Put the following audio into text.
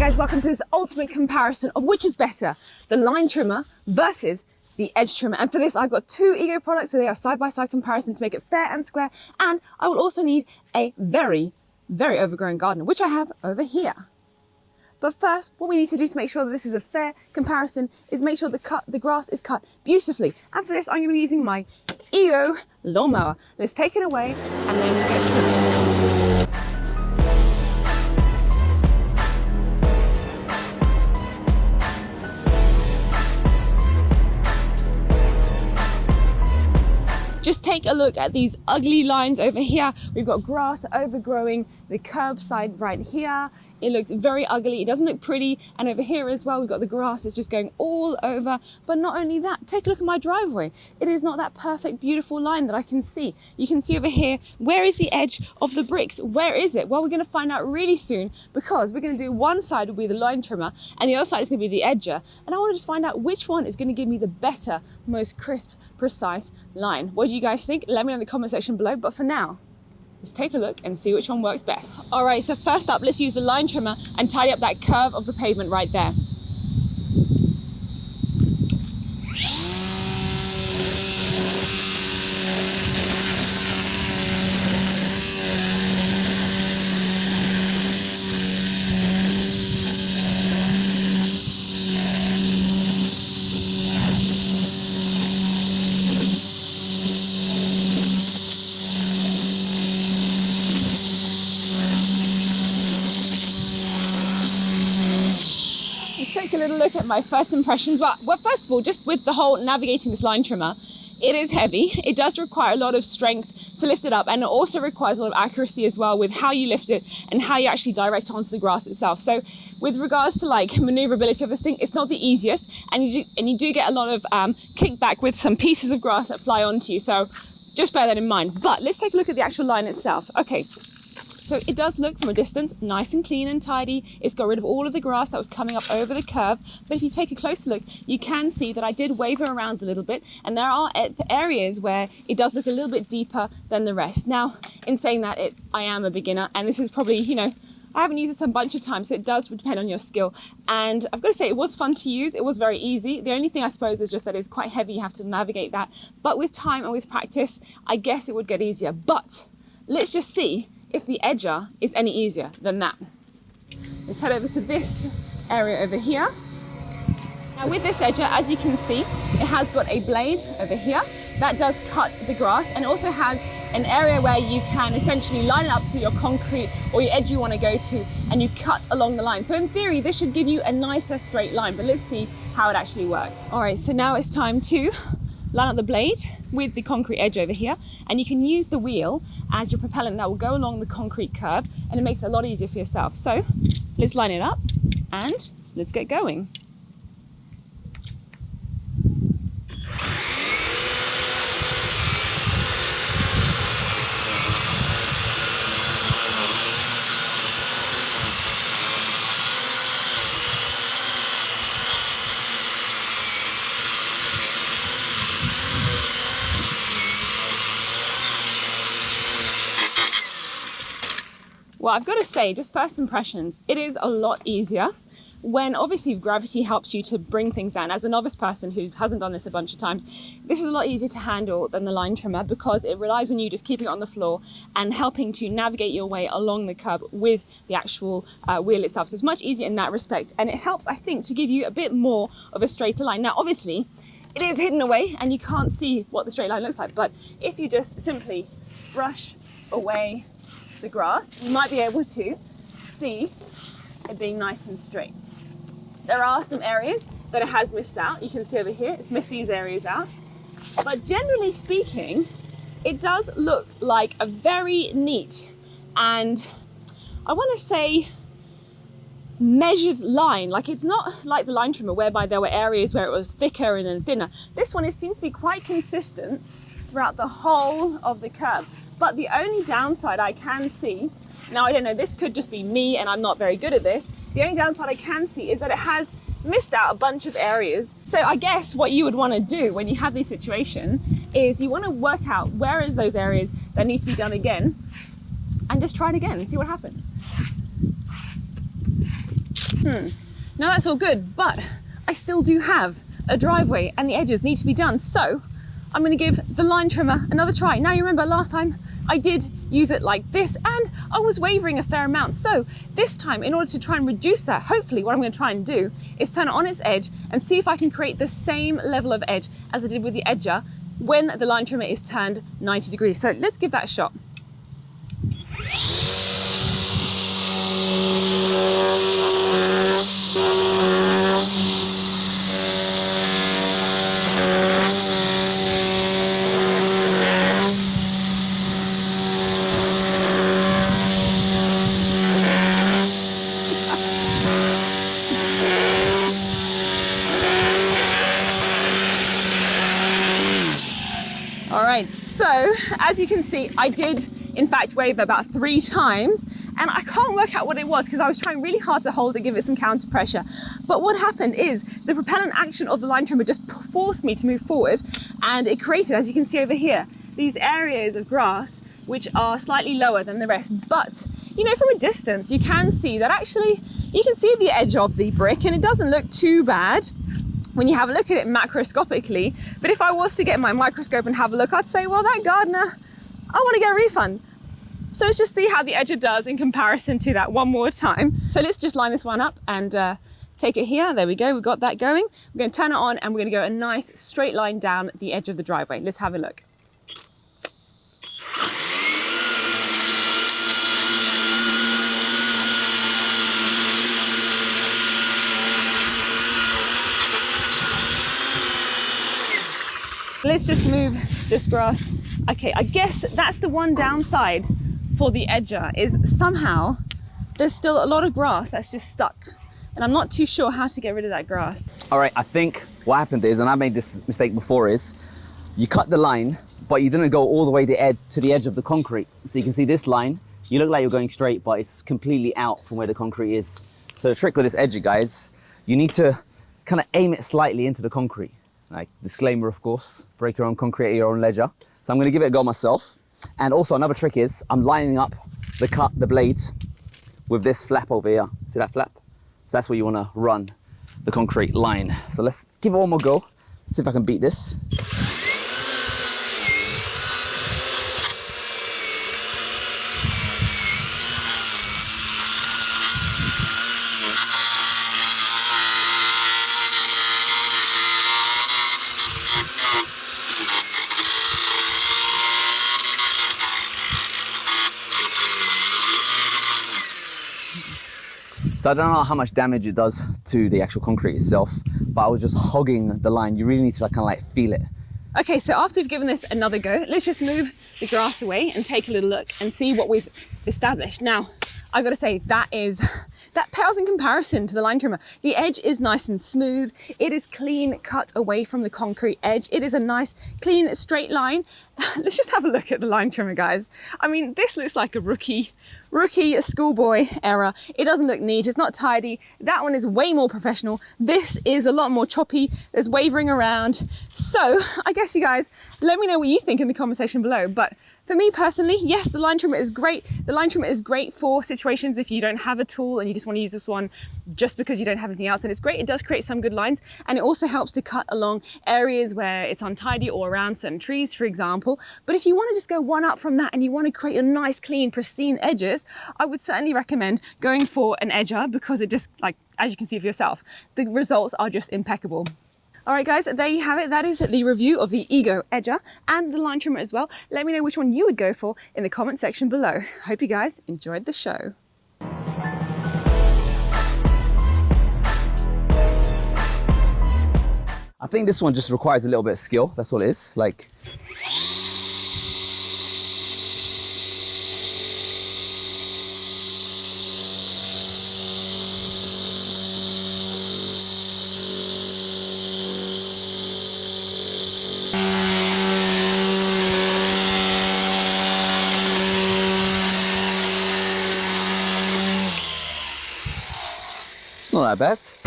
guys, welcome to this ultimate comparison of which is better, the line trimmer versus the edge trimmer. And for this, I've got two Ego products, so they are side-by-side comparison to make it fair and square. And I will also need a very, very overgrown gardener, which I have over here. But first, what we need to do to make sure that this is a fair comparison is make sure the grass is cut beautifully. And for this, I'm going to be using my Ego lawnmower. Let's take it away and then we'll get trimmed. Just take a look at these ugly lines over here. We've got grass overgrowing the curbside right here. It looks very ugly. It doesn't look pretty. And over here as well, we've got the grass that's just going all over. But not only that, take a look at my driveway. It is not that perfect, beautiful line that I can see. You can see over here, where is the edge of the bricks? Where is it? Well, we're gonna find out really soon because we're gonna do one side will be the line trimmer and the other side is gonna be the edger. And I wanna just find out which one is gonna give me the better, most crisp, precise line. What do you guys think? Let me know in the comment section below. But for now, let's take a look and see which one works best. All right, so first up, let's use the line trimmer and tidy up that curve of the pavement right there. Take a little look at my first impressions. Well, first of all, just with the whole navigating this line trimmer, it is heavy. It does require a lot of strength to lift it up, and it also requires a lot of accuracy as well with how you lift it and how you actually direct onto the grass itself. So with regards to like maneuverability of this thing, it's not the easiest, and you do get a lot of kickback with some pieces of grass that fly onto you. So just bear that in mind. But let's take a look at the actual line itself. Okay. So it does look from a distance nice and clean and tidy. It's got rid of all of the grass that was coming up over the curve. But if you take a closer look, you can see that I did waver around a little bit. And there are areas where it does look a little bit deeper than the rest. Now, in saying that, I am a beginner. And this is probably, I haven't used this a bunch of times. So it does depend on your skill. And I've got to say, it was fun to use. It was very easy. The only thing I suppose is just that it's quite heavy. You have to navigate that. But with time and with practice, I guess it would get easier. But let's just see if the edger is any easier than that. Let's head over to this area over here. Now with this edger, as you can see, it has got a blade over here that does cut the grass, and also has an area where you can essentially line it up to your concrete or your edge you want to go to, and you cut along the line. So in theory, this should give you a nicer straight line, but let's see how it actually works. All right, so now it's time to line up the blade with the concrete edge over here, and you can use the wheel as your propellant that will go along the concrete curb, and it makes it a lot easier for yourself. So let's line it up and let's get going. Well, I've got to say, just first impressions, it is a lot easier when obviously gravity helps you to bring things down. As a novice person who hasn't done this a bunch of times, this is a lot easier to handle than the line trimmer because it relies on you just keeping it on the floor and helping to navigate your way along the curb with the actual wheel itself. So it's much easier in that respect, and it helps, I think, to give you a bit more of a straighter line. Now, obviously, it is hidden away and you can't see what the straight line looks like, but if you just simply brush away the grass, you might be able to see it being nice and straight. There are some areas that it has missed out. You can see over here, it's missed these areas out. But generally speaking, it does look like a very neat and, I want to say, measured line. Like, it's not like the line trimmer whereby there were areas where it was thicker and then thinner. This one, it seems to be quite consistent throughout the whole of the curb. But the only downside I can see, now I don't know, this could just be me and I'm not very good at this. The only downside I can see is that it has missed out a bunch of areas. So I guess what you would want to do when you have this situation is you want to work out where is those areas that need to be done again, and just try it again and see what happens. Now that's all good, but I still do have a driveway and the edges need to be done. So I'm going to give the line trimmer another try. Now you remember last time I did use it like this and I was wavering a fair amount. So this time, in order to try and reduce that, hopefully what I'm going to try and do is turn it on its edge and see if I can create the same level of edge as I did with the edger when the line trimmer is turned 90 degrees. So let's give that a shot. All right, so as you can see, I did in fact wave about 3 times and I can't work out what it was because I was trying really hard to hold it, give it some counter pressure. But what happened is the propellant action of the line trimmer just forced me to move forward and it created, as you can see over here, these areas of grass which are slightly lower than the rest. But you know, from a distance, you can see that actually you can see the edge of the brick and it doesn't look too bad when you have a look at it macroscopically. But if I was to get my microscope and have a look, I'd say, well, that gardener, I want to get a refund. So let's just see how the edger does in comparison to that one more time. So let's just line this one up and take it here. There we go, we've got that going. We're going to turn it on and we're going to go a nice straight line down the edge of the driveway. Let's have a look. Let's just move this grass. Okay, I guess that's the one downside for the edger is somehow there's still a lot of grass that's just stuck and I'm not too sure how to get rid of that grass. All right, I think what happened is, and I made this mistake before, is you cut the line, but you didn't go all the way to the edge of the concrete. So you can see this line, you look like you're going straight, but it's completely out from where the concrete is. So the trick with this edger, guys, you need to kind of aim it slightly into the concrete. Like, disclaimer, of course, break your own concrete at your own leisure. So I'm gonna give it a go myself. And also another trick is I'm lining up the blade with this flap over here. See that flap? So that's where you wanna run the concrete line. So let's give it one more go. Let's see if I can beat this. So I don't know how much damage it does to the actual concrete itself, but I was just hogging the line. You really need to kind of like feel it. Okay, so after we've given this another go, let's just move the grass away and take a little look and see what we've established. Now, I've got to say that pales in comparison to the line trimmer. The edge is nice and smooth. It is clean cut away from the concrete edge. It is a nice, clean, straight line. Let's just have a look at the line trimmer, guys. I mean, this looks like a rookie schoolboy error. It doesn't look neat, it's not tidy. That one is way more professional. This is a lot more choppy, there's wavering around. So I guess you guys, let me know what you think in the comment section below. But for me personally, yes, the line trimmer is great. The line trimmer is great for situations if you don't have a tool and you just want to use this one just because you don't have anything else. And it's great, it does create some good lines. And it also helps to cut along areas where it's untidy or around certain trees, for example. But if you want to just go one up from that and you want to create a nice, clean, pristine edges, I would certainly recommend going for an edger because it just, like, as you can see for yourself, the results are just impeccable. All right, guys, there you have it. That is the review of the Ego edger and the line trimmer as well. Let me know which one you would go for in the comment section below. Hope you guys enjoyed the show. I think this one just requires a little bit of skill. That's all it is. Like, it's not that bad.